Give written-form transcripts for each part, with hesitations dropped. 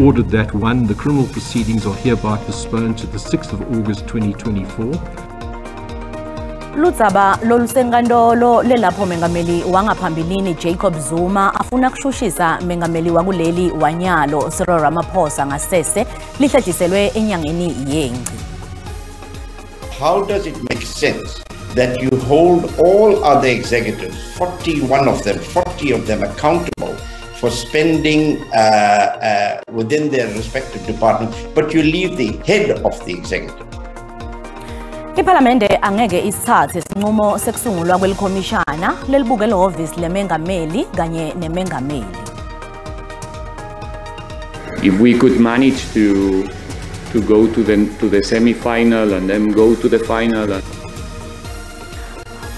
ordered that 1. The criminal proceedings are hereby postponed to the 6th of August 2024. Ludzaba lolusenkantolo lelapho mengameli wangaphambilini Jacob Zuma afuna kushushisa mengameli wakuleli wanyalo Cyril Ramaphosa ngasese lihlajiselwe enyangeni yengci. How does it make sense that you hold all other executives, 40 of them accountable for spending within their respective departments, but you leave the head of the executive? Iparlamente angeke isithathe isinqumo sekusungulwa kwelikhomishana lelibuke lehhovisi lemengameli kanye nemengameli. If we could manage to go to the semi-final and then go to the final.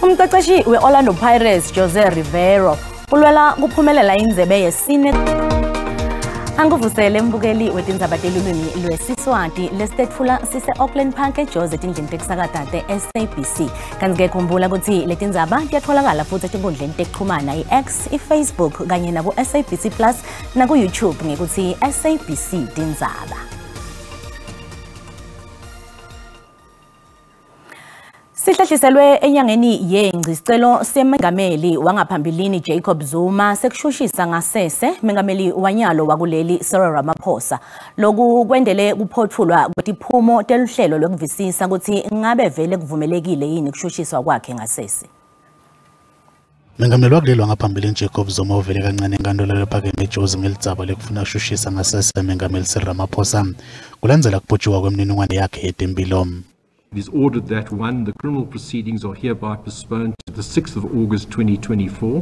Umqeqeshi we-Orlando Pirates Jose Rivero ulwela kuphumelela indlebe yesine. Anguvusele mbukeli wetindzaba telulwimi lweSiswati lesitfula sise Auckland Park eJozi etindlini tekusakata te-SABC. Kanti-ke khumbula ukuthi letindzaba tiyatfolakala futhi etinkundleni tekuchumana i-X, i-Facebook kanye naku-SABC Plus naku-YouTube ngekuthi SABC Tindzaba. Sihlahliselwe enyangeni yengci isicelo semengameli wangaphambilini Jacob Zuma sekushushisa ngasese mengameli wanyalo wakuleli Cyril Ramaphosa. Loku kwendele kuphothulwa kwetiphumo teluhlelo lwekuvisisa ukuthi ngabe vele kuvumelekile yini kushushiswa kwakhe ngasese. Mengameli wakuleli wangaphambilini Jacob Zuma uvele kancane enkantolo lephakeme eJozi ngelidzaba lekufuna kushushisa ngasese mengameli Cyril Ramaphosa kulandzela kubhotshiwa kwemininingwane yakhe yetempilo. It is ordered that 1. The criminal proceedings are hereby postponed to the 6th of August 2024.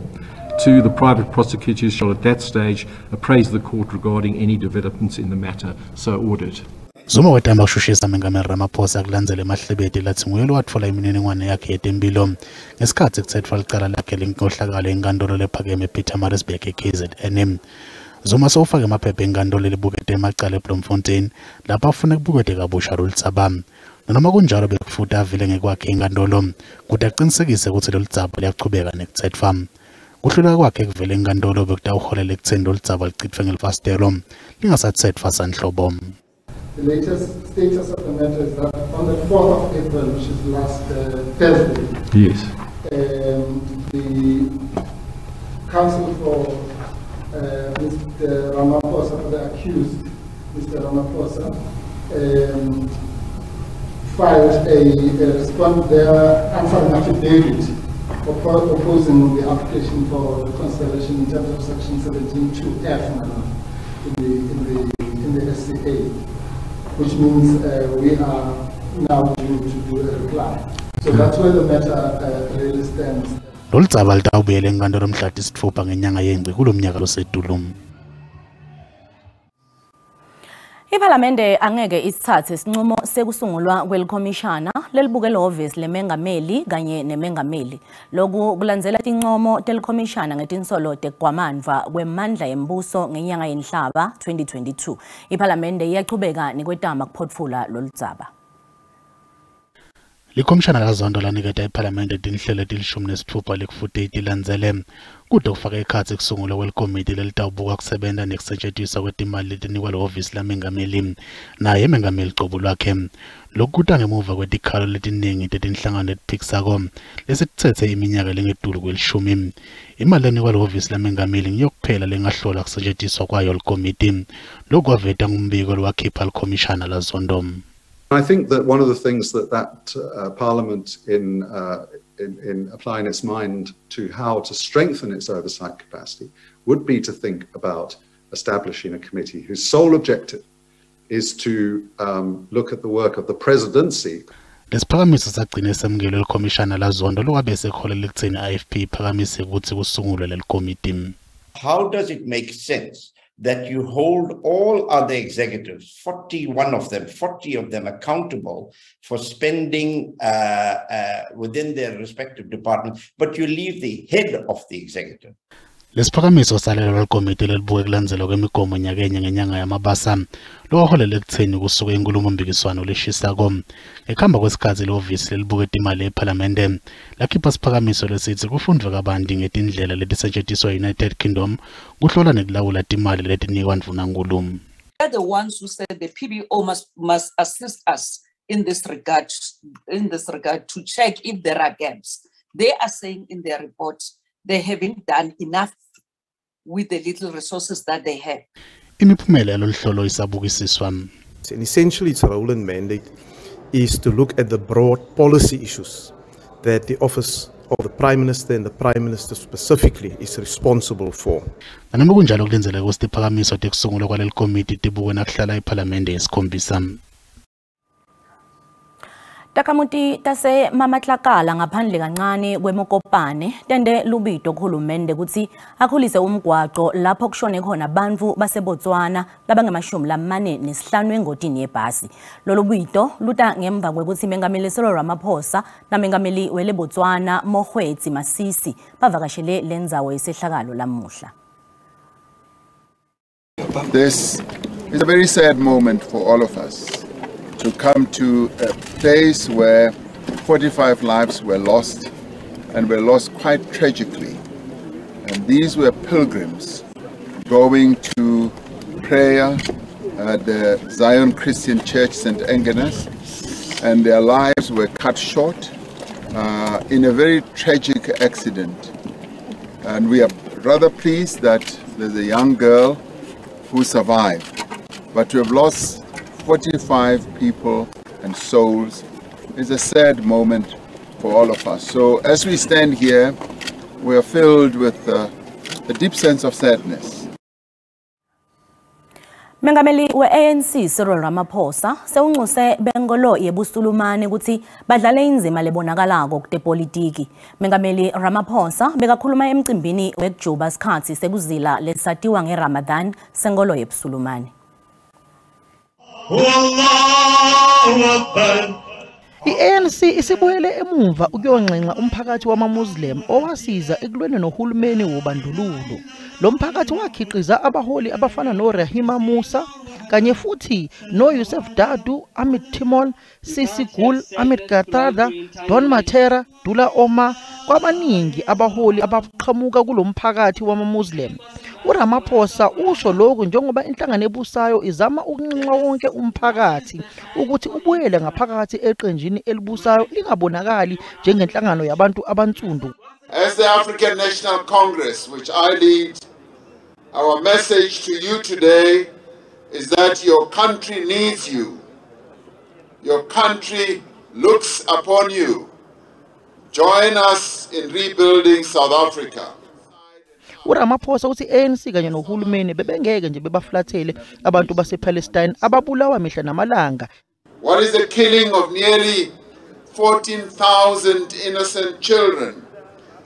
2. The private prosecutors shall at that stage appraise the court regarding any developments in the matter. So ordered. Zuma wetamba kushushisa mengameli Ramaphosa kulandzela emahlebeti lathi nguyelo watfola imininingwane yakhe yetempilo ngesikhathi kusetfwa licala lakhe lenkohlakalo enkantolo lephakeme ePietermaritzburg eKZN. Zuma sowufake emaphepha enkantolo elibukete emacala eBloemfontein lapho afuna kubukete kabusha Tindzaba. Noma kunjalo bekufuta avile ngekwakhe enkantolo kuthi aqinisekise ukuthi lolu dzaba liyachubeka nekutsetfwa. Kuhlula kwakhe kuvele enkantolo bekutawuholela ekutheni lolu dzaba lichithwe ngelifastelo lingasatsetfwa sanhlobo. The latest status of the matter is that on the 4th of April, which is last Thursday, yes, the counsel for Mr. Ramaphosa, for the accused, Mr. Ramaphosa, filed a response there answering affidavit opposing the application for reconciliation in terms of section 17(2)(f) in the SCA, which means we are now due to do a reply. So that's where the matter really stands. Lolu dzaba litawubuyela enkantolo mhla tisitfupha ngenyanga yengci kulo mnyaka losedulu. Iparlamente angeke isithathe isinqumo sekusungulwa kwelikhomishana lelibuke lehhovisi lemengameli kanye nemengameli. Loku kulandzela tincomo telikhomishana ngetinsolo tekugwamandva kwemandla yembuso ngenyanga yenhlaba 2022. Iparlamente iyachubeka nekwetama kuphotfula lolu dzaba. Likhomishana kaZondo laniketa iParliament tinhlelo etilishumi lekufute tilandzele kude kufaka ekhatsi kusungulwa kwelikomiti lelitawubuka kusebenza nekusetshenziswa kwetimali letinikwa lehhovisi lamengameli naye emengameli qobo lwakhe. Lokhu kuta ngemuva kwetikhalo letiningi tetinhlangano letiphikisako lesithethe iminyaka lengedlule kwelishumi. Imali lenikwa lehhovisi lamengameli ngiyokuphela lengahlola kusetshenziswa kwayo likomiti. Lokhu kwaveta ngumbiko lwakhipha likhomishana laZondo. I think that one of the things that Parliament, in applying its mind to how to strengthen its oversight capacity, would be to think about establishing a committee whose sole objective is to look at the work of the presidency. Lesiphakamiso sagcina esemukelo likhomishana laZondo lokwabe sekholela ekutheni IFP iphakamise ukuthi kusungulwe lelikomiti. How does it make sense that you hold all other executives, 40 of them accountable for spending within their respective departments, but you leave the head of the executive? Lesiphakamiso salelo lelikomiti lelibuke kulandzelwa kwemigomo nyakenye ngenyanga yamabasa lokwaholela ekutheni kusuke inkulumo-mpikiswano leshisako. Ekuhamba kwesikhathi lehhovisi lelibuke imali eParlamente lakhipha isiphakamiso lesithi kufundwe kabanti ngetindlela letisetshenziswa e-United Kingdom kuhlola nekulawula timali letinikwa ndvunankulu. they're the ones who said the PBO must assist us in this regard to check if there are gaps. They are saying in their report they haven't done enough with the little resources that they have. And essentially its role and mandate is to look at the broad policy issues that the office of the Prime Minister and the Prime Minister specifically is responsible for. Takamuti tase mamatlakala ngaphandle kancane kwemokopane tende lubito kuhulumende kutsi akhulise umgwaqo lapho kushone khona bantfu baseBotswana labangamashumi engotini yebhasi. Lolu bito luta ngemva kwekutsi Mengameli Cyril Ramaphosa na Mengameli wele Botswana Mokgweetsi Masisi bavakashele lendzawo yesehlakalo lamuhla. This is a very sad moment for all of us, to come to a place where 45 lives were lost, and were lost quite tragically. And these were pilgrims going to prayer at the Zion Christian Church, St. Agnes, and their lives were cut short in a very tragic accident. And we are rather pleased that there's a young girl who survived, but to have lost 45 people and souls is a sad moment for all of us. So as we stand here, we are filled with a deep sense of sadness. Mengameli we-ANC Cyril Ramaphosa sewunxuse benkolo yebusulumane kuthi badlale inzima lebonakalako kutepolitiki. Mengameli Ramaphosa bekakhuluma emcimbini wekujuba sikhatsi sekuzila lesatiwa ngeRamadan senkolo yebusulumane. I-ANC isibuyele emuva ukuyonxenxa umphakathi wamaMuslim owasiza ekulweni nohulumeni wobandlululo. Lo mphakathi wakhiqiza abaholi abafana noRahima Musa kanye futhi noYusuf Dadu, Amit Timon, Sisi Gul, Amit Gatada, Don Matera, Dula Oma kwabaningi abaholi abaqhamuka kulomphakathi wamaMuslim. uRamaphosa usho lokho njengoba inhlangano ebusayo izama ukunxenxa wonke umphakathi ukuthi ubuyele ngaphakathi eqenjini elibusayo lingabonakali njengenhlangano yabantu abantsundu. As the African National Congress, which I lead, our message to you today is that your country needs you. Your country looks upon you. Join us in rebuilding South Africa. uRamaphosa uthi ANC kanye nohulumeni bebengeke nje bebaflathele abantu basePalestine ababulawa mihla namalanga. What is the killing of nearly 14,000 innocent children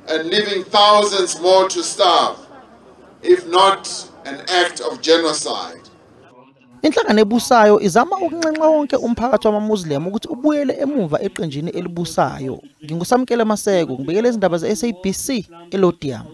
and leaving thousands more to starve, if not an act of genocide? Inhlangano ebusayo izama ukunxenxa wonke umphakathi wamaMuslim ukuthi ubuyele emuva eqenjini elibusayo. Ngingusamkela Maseko ngibekele izindaba ze-SABC eLodiam.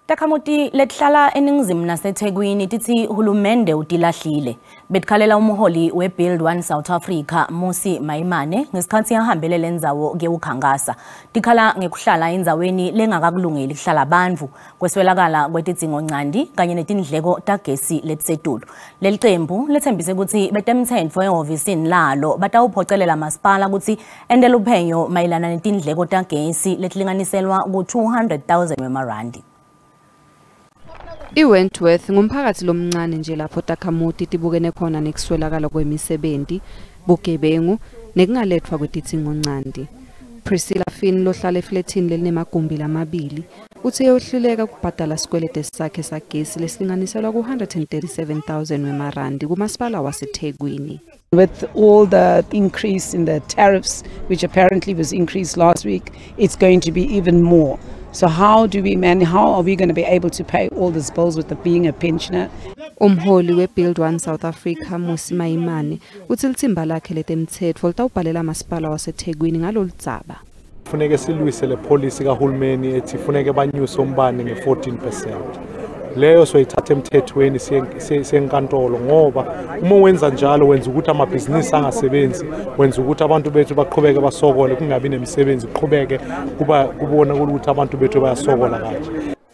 Takamuti lethlala eningizimu naseThekwini tithi hulumende utilahlile. Betikhalela umuholi weBuild One South Africa Musi Maimane ngesikhathi yahambele lendzawo kuyeukhangasa. Tikhala ngekuhlala endzaweni lengakakulungeli kuhlala abantu kweswelakala kwetidzingo ncandi kanye netindleko tagesi letisetulu. Leli qembu lethembise ukuthi betemthetho ehhovisini lalo batawuphocelela masipala ukuthi endele uphenyo mayelana netindleko tagesi letilinganiselwa ku-200,000 wemarandi. iWentworth ngumphakathi lomncane nje lapho Takamuti tibukene khona nekuswelakala kwemisebenzi, bugebengu nekungalethwa kwetidzingo ncandi. Priscilla Finn lohlala efletini lelinamagumbi lamabili uthi uyohluleka ukubhadala sikwelede sakhe sagesi lesilinganiselwa ku-137,000 wemarandi kumasipala waseThekwini. With all the increase in the tariffs, which apparently was increased last week, it's going to be even more. So how are we going to be able to pay all these bills with being a pensioner? Umholi weBuild One South Africa Musi Maimane uthi lithimba lakhe letemthetho litawubhalela masipala waseThekwini ngaloludzaba. Kufuneka silwise le policy kahulumeni ethi kufuneka banyuse umbane nge-14%. leyo soyithatha emthethweni senkantolo ngoba uma wenza njalo wenza ukuthi amabhizinisi angasebenzi wenza ukuthi abantu bethu baqhubeke basokole kungabi nemisebenzi iqhubeke kubona ukuthi abantu bethu bayasokola kanje.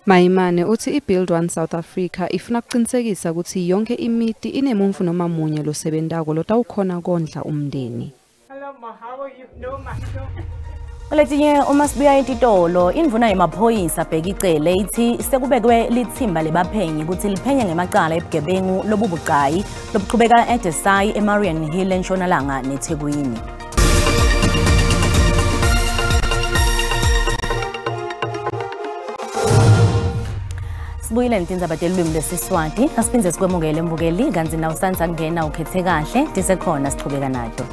Mayimane uthi iBuild One South Africa ifuna ukuqinisekisa ukuthi yonke imiti inemuvu noma munye losebentako lotawukhona kondla umndeni. Letinye uma sibuya entitolo indvuna yemaphoyisa bheka icele ithi sekubekwe lithimba lebaphenyi ukuthi liphenye ngemacala ebugebengu lobubucayi lobuqhubeka eDesai eMarian Hill eNtshonalanga neThekwini. Sibuyile Tindzaba telulwimi lwesiSwati asiphindze sikwemukele mbukeli kanti na usanza kungena ukhethe kahle tisekhona sichubeka nato.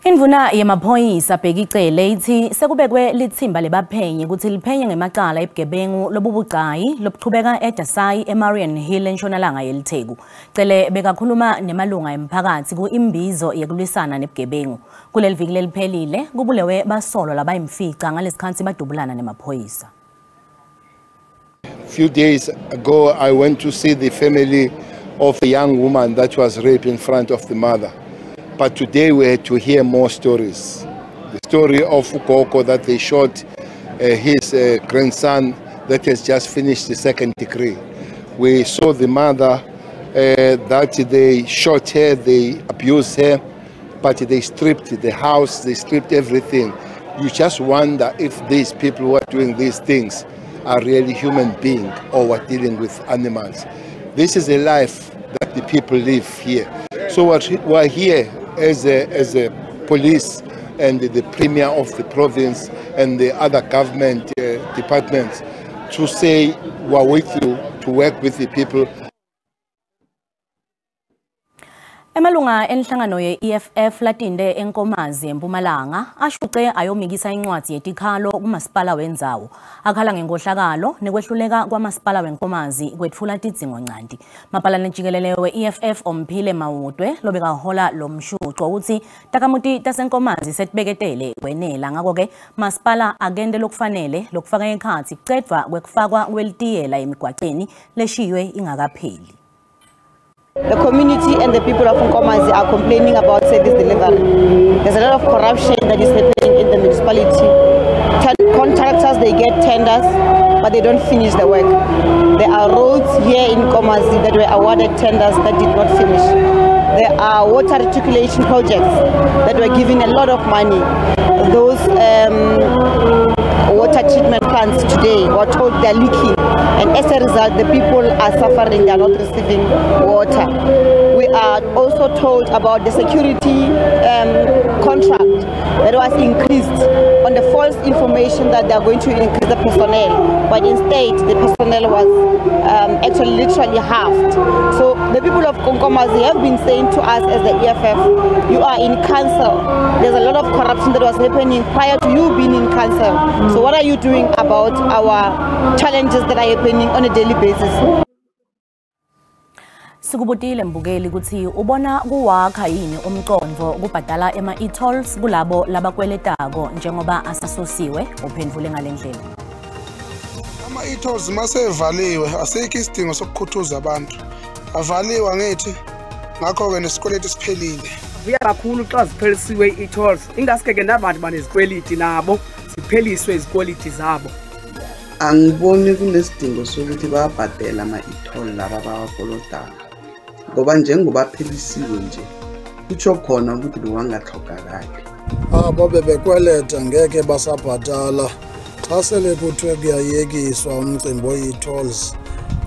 Indvuna yemaphoyisa bheka icele ithi sekubekwe lithimba lebaphenyi ukuthi liphenye ngemacala ebugebengu lobubucayi lobuqhubeka eDesai eMarian Hill eNtshonalanga yeLitheku. Cele bekakhuluma nemalunga emphakathi kuimbizo yekulwisana nebugebengu. Kuleli viki leliphelile kubulewe basolo labayimfica ngalesikhathi badubulana nemaphoyisa. Few days ago, I went to see the family of a young woman that was raped in front of the mother. But today we had to hear more stories. The story of Ukoko that they shot his grandson that has just finished the second degree. We saw the mother that they shot her, they abused her, but they stripped the house, they stripped everything. You just wonder if these people who are doing these things are really human beings or are dealing with animals. This is a life that the people live here. So we're here as a police and the premier of the province and the other government departments to say we're with you to work with the people. Emalunga enhlangano ye-EFF latinde enkomazi eMpumalanga ashuce ayomikisa incwadi yetikhalo kumasipala wendzawo akhala ngenkohlakalo nekwehluleka kwamasipala wenkomazi kwetfula tidzingo ncanti. Mapalane jikelele we-EFF Omphile Mawutwe lobekahola lomshuco uthi takamuti tasenkomazi setibeketele kwenela ngako-ke masipala agende lokufanele lokufaka ekhatsi kucedwa kwekufakwa kwelitiyela emigwaceni leshiwe ingakapheli. The community and the people of Nkomazi are complaining about service delivery. There's a lot of corruption that is happening in the municipality. Contractors, they get tenders, but they don't finish the work. There are roads here in Nkomazi that were awarded tenders that did not finish. There are water reticulation projects that were given a lot of money. Those water treatment plants today were told they're leaking, and as a result the people are suffering, they are not receiving water. We are also told about the security contract that was increased on the false information that they are going to increase the personnel, but instead the personnel was actually literally halved. So the people of Nkomazi have been saying to us as the EFF, you are in council. There's a lot of corruption that was happening prior to you being in council. So what are you doing about our challenges that are happening on a daily basis? Sikubutile mbukeli ukuthi ubona kuwakha yini umcondvo kubhadala ema-e-tolls kulabo labakweletako njengoba asasosiwe uphendvule ngalendlela. Ama-e-tolls masevaliwe asikho isidingo sokukhuthuza abantu. Avaliwe ngithi ngakho-ke nesikweleti siphelile. Vuya kakhulu xa ziphelisiwe i-tolls. Ingaske-ke nabantu banezikweliti nabo zipheliswe izikweliti zabo. Angiboni kunesidingo sokuthi babhadele ama-e-toll laba abawakolodayo. Ngoba njengoba phelisiwe nje kutsho khona ukuthi bewangahlogakali. Abo bebekweleta ngeke basabhatala xa sele kuthiwe kuyayekiswa umcimbi oyi-tolls.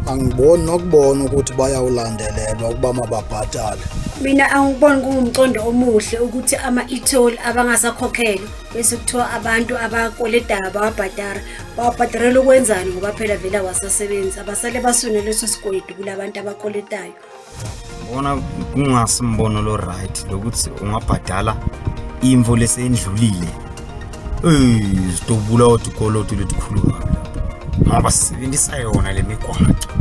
Angiboni nokubona ukuthi bayawulandelelwa ukuba mababhatale. Mina angiboni kungumcondo omuhle ukuthi ama-e-toll abangasakhokhelwa bese kuthiwa abantu abakweletayo bawabhadarela ukwenzani ngoba phela vele awasasebenzi abasale basune leso sikweletu kulabantu abakweletayo. Bona kungasimbono lo right lokuthi ungabhadala imvo lesendlulile. Zitobula utikoloto letikhulu ngoba sisebenzisa yona le migwaqo.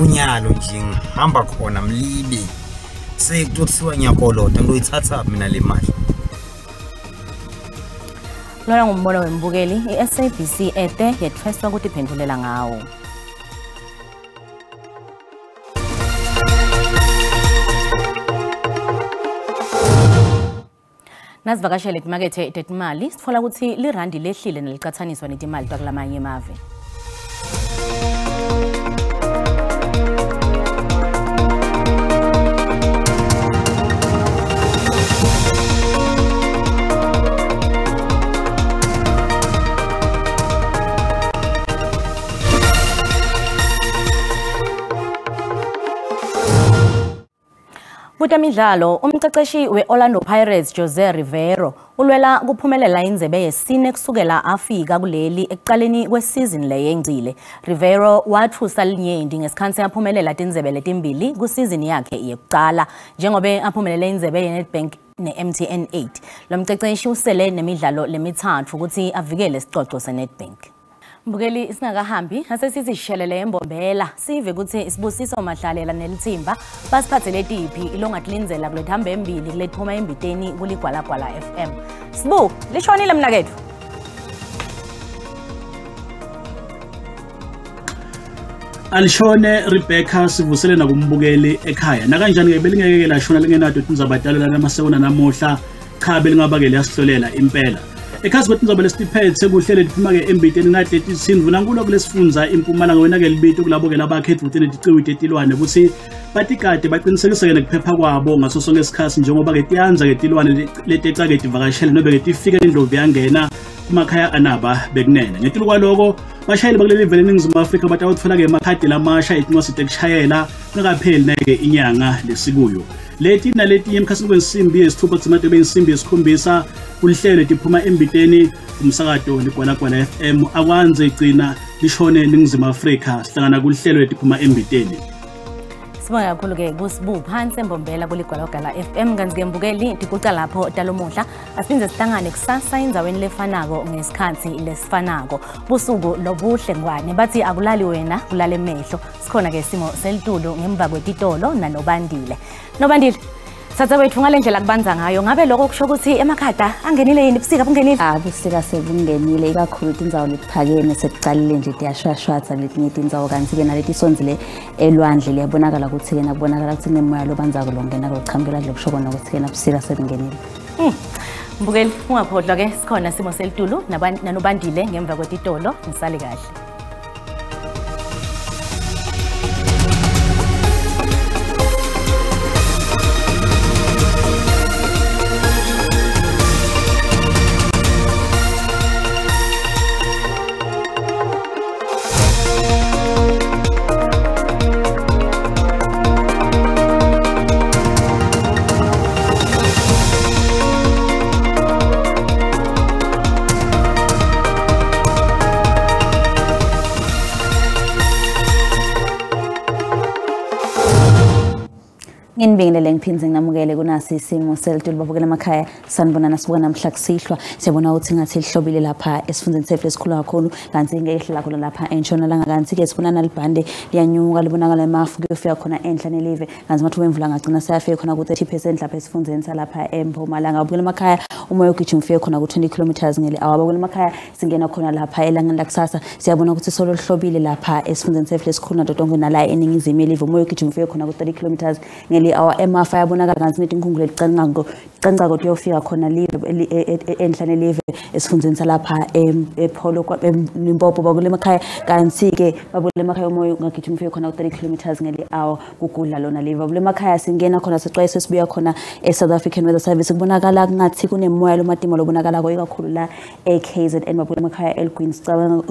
Unyalo nje ngihamba khona mlibe sekuthiwa nyakolota ngoyithatha mina le mali. Lona ngumbono wembukeli iSABC ete yetfeswa ukuthi phendulela ngawo. Nasivakashele imakethe tetimali sitfola ukuthi lirandi lehlile nelicathaniswa netimali takulamanye emave. Kutemidlalo, umceceshi we-Orlando Pirates Jose Rivero ulwela kuphumelela indzebe yesine kusukela afika kuleli ekuqaleni kwesizini leyengcile. Rivero wathusa linyenti ngesikhathi yaphumelela tindzebe letimbili kusizini yakhe yekuqala njengobe aphumelele indzebe yeNedbank ne-MTN 8. Lo mceceshi usele nemidlalo lemithathu ukuthi avikele isicoco seNedbank. Mbukeli isingakahambi asesithi sishelele embombela sive ukuthi isibusiso Madlalela nelithimba basiphathele tiphi ilongatlinzela kulethamba embili kulethuma embiteni kuligwalagwala FM. Sibu lishonile mnakethu. Alishone Rebecca sivusele nakumbukeli ekhaya nakanjani ke belingeke lashona lingenato tindzabadalela namasewona namuhla cha belingabake liyasihlolela impela. Ekhasi betindzaba lesiphethe kuhlele liphuma ke embiteni nahleti sindvu nankulo kulesifundza impumalanga wena ke libito kulabo ke labakhethu utene diciwi tetilwane ukuthi batikade baqinisekise ke nekuphepha kwabo ngaso sonke isikhathi njengoba ke tiyanza ke tilwane leteca ke tivakashele nobe ke tifika indlovu yangena kumakhaya anaba bekunene ngetilo kwaloko bashayeli bakuleli vele eNingizimu Afrika batawutfola ke emakhadi lamasha etincosi tekushayela ngakapheli nake inyanga lesikuyo. Leti naleti emkhasikweni wensimbi yesithupha kuzimato bensimbi yesikhombisa kulihlelo tiphuma embiteni umsakato ligwalagwala FM akwanze igcina lishone eNingizimu Afrika sihlangana kulihlelo letiphuma embiteni. Sibonga kakhulu ke kusibu phansi embombela kuligwalagwala FM kanti mbukeli tikuca lapho talomuhla asiphinze sihlangane kusasa indzaweni lefanako ngesikhathi lesifanako busuku lobuhle ngwane bathi akulali wena kulale emehlo sikhona ke simo selitulo ngemva kwetitolo nanobandile Satsa wethu ngalendlela kubanza ngayo ngabe lokho kusho ukuthi emakhada angenile yini ubusika bungenile ubusika sebungenile ikakhulu indzawo lephakeme sekuqalile nje tiyashwashwatha letinye indzawo kanti ke naleti sonzile elwandle liyabonakala ukuthi ke nakubonakala ukuthi nemoya lobanzako longena lokuchambela lokusho kona ukuthi ke ubusika sebungenile mbukeli ungakhohlwa ke sikhona simo selitulo nanobandile ngemva kwetitolo nisale kahle. Nginibingelele ngiphinze nginamukele kunasi isimo selitulo babukela emakhaya sanibona nasibona namhla kusihlwa siyabona ukuthi ngathi lihlobile lapha esifundeni sethu esikhulu kakhulu kanti ngehla lakho lapha entshonalanga kanti ke sibona nalibhande liyanyuka libonakala emafu kuyofika khona enhla nelive kanti mathu wemvula ngagcina sayafika khona ku 30% lapha esifundeni salapha eMpumalanga babukela emakhaya umoya ugijima ufike khona ku 20 km ngeli hour babukela emakhaya singena khona lapha elangeni lakusasa siyabona ukuthi solo lihlobile lapha esifundeni sethu esikhulu nadotonke nala eningizimu yelive umoya ugijima ufike khona ku 30 km ngeli hour emafa yabonakala kanti netinkungu lelicanga kodwa uyofika khona live enhlane live esifundeni salapha ePholo Limpopo babukela emakhaya kanti ke babukela emakhaya umoya ungagijima ufike khona ku 30 km ngeli hour kugudla lona live babukela emakhaya singena khona sixwaye sibuya khona eSouth African Weather Service kubonakala ngathi kunemoya lomatima lobonakala kakhulu la eKZN babukela emakhaya eLqueen sicabanga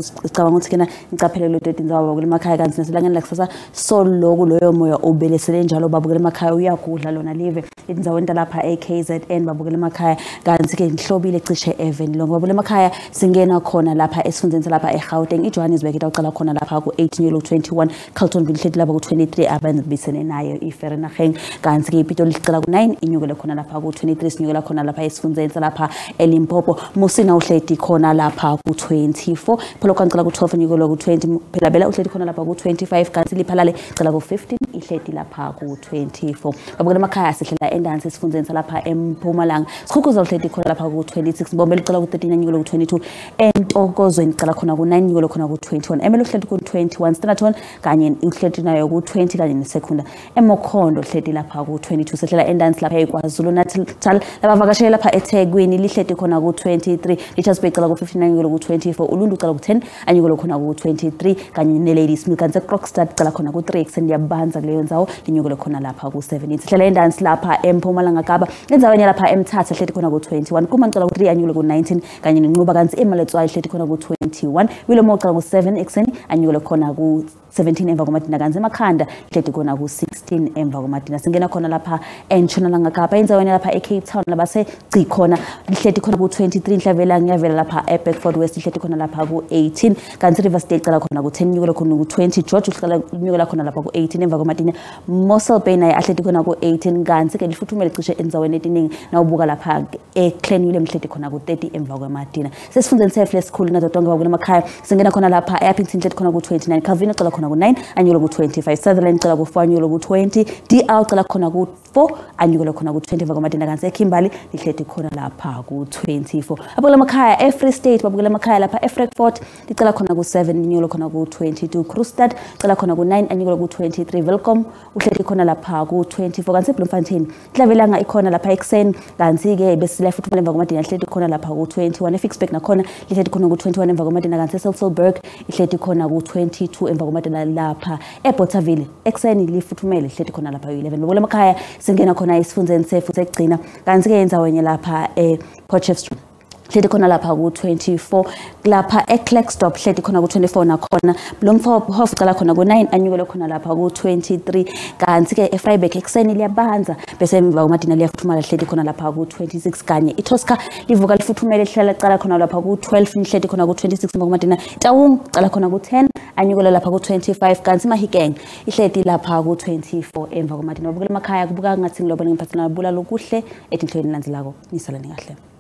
ukuthi kena ngicaphele lo 13 zawo babukela emakhaya kanti naselangeni lakusasa solo loyo moya ubelesele njalo babukela emakhaya uyagudla lona live indzaweni lapha eKZN babukela emakhaya kanti ke ngihlobile cishe even lonke babukela emakhaya singena khona lapha esifundeni salapha eGauteng iJohannesburg itaqala khona lapha ku 18 yolo 21 Carltonville hlethi lapha ku 23 abantu bisene nayo iFerenageng kanti ke iPitoli licala ku 9 inyukele khona lapha ku 23 sinyukela khona lapha esifundeni salapha eLimpopo Musina uhleti khona lapha ku 24 phela kwancela ku 12 inyukele ku 20 phela bela uhleti khona lapha ku 25 kanti liphalale cala ku 15 ihleti lapha ku 24 ku-24 babukela emakhaya sihlela endansi esifundeni salapha eMpumalanga Sikhukuza uhleti khona lapha ku-26 Mbombela ucala ku-13 anyukulo ku-22 Entokozweni ucala khona ku-9 anyukulo khona ku-21 Emelo uhleti ku-21 Standerton kanye uhleti nayo ku-20 kanye nesekunda Emokhondo uhleti lapha ku-22 sihlela endansi lapha eKwaZulu Natal labavakashele lapha eThekwini lihleti khona ku-23 Richardsburg ucala ku-15 anyukulo ku-24 Ulundu ucala ku-10 anyukulo khona ku-23 kanye ne-Ladies Milkanze Krokstad ucala khona ku-3 ekseni yabanza kuleyo ndzawo linyukule khona lapha ku-17 sihlela endansi lapha eMpumalanga Kapa endzaweni lapha eMthatha ihleti khona ku-21 Kuma ucala ku-3 anyukulo ku-19 kanye nenquba kanzi eMaletswayi ihleti khona ku-21 Wilomo ucala ku-7 ekseni anyukulo khona ku-17 emva komadina kanzi emakhanda ihleti khona ku-16 emva komadina singena khona lapha eNtshonalanga Kapa endzaweni lapha eCape Town labase Cikhona lihleti khona ku-23 Inhlavela ngiyavela lapha eBedford West ihleti khona lapha ku-18 kanzi River State cala khona ku-10 nyukela khona ku-20 George uhlala nyukela khona lapha ku-18 emva komadina Mossel Bay naye ahleti khona ku-18 kanzi ke lifuthumele cishe endzaweni etiningi nawubuka lapha eClenville lihleti khona ku-30 emva komadina sesifundeni sefu lesikhulu nazo tonke bakule emakhaya singena khona lapha eAppington ihleti khona ku-29 Calvin ucala khona ku-9 anyukulo ku-25 Sutherland ucala ku-4 anyukulo ku-20 DR ucala khona ku-4 anyukulo khona ku-20 emva komadina kanzi eKimberley lihleti khona lapha ku-24 abukela emakhaya eFree State babukela emakhaya lapha eFrankfurt licala khona ku-7 anyukulo khona ku-22 Kroonstad licala khona ku-9 anyukulo ku-23 Welkom uhleti khona lapha ku-24 kanzi eBloemfontein Inhlavelanga ikhona lapha ekuseni kanzi-ke besile futhi emva komadina lihleti khona lapha ku-21 eFixburg nakhona lihleti khona ku-21 emva komadina kanzi eSelselburg ihleti khona ku-22 emva komadina lapha eBothaville ekuseni lifuthumele lihleti khona lapha ku-11 babukela emakhaya singena khona esifundeni sefu sekugcina kanzi-ke endzaweni lapha ePotchefstroom hleti khona lapha ku-24 lapha eClerksdorp hleti khona ku-24 nakhona Bloemhof cala khona ku-9 anyukelo khona lapha ku-23 kanti-ke eFreiburg ekuseni liyabanza bese emva komadina liyafuthumala hleti khona lapha ku-26 kanye iTosca livuka lifuthumele lihlala cala khona lapha ku-12 hleti khona ku-26 emva komadina Taung cala khona ku-10 anyukelo lapha ku-25 kanti Mahikeng ihleti lapha ku-24 emva komadina babukela emakhaya kubuka ngathi ngilobona ngemphathana bula lokuhle etinhlweni landzelako nisalani kahle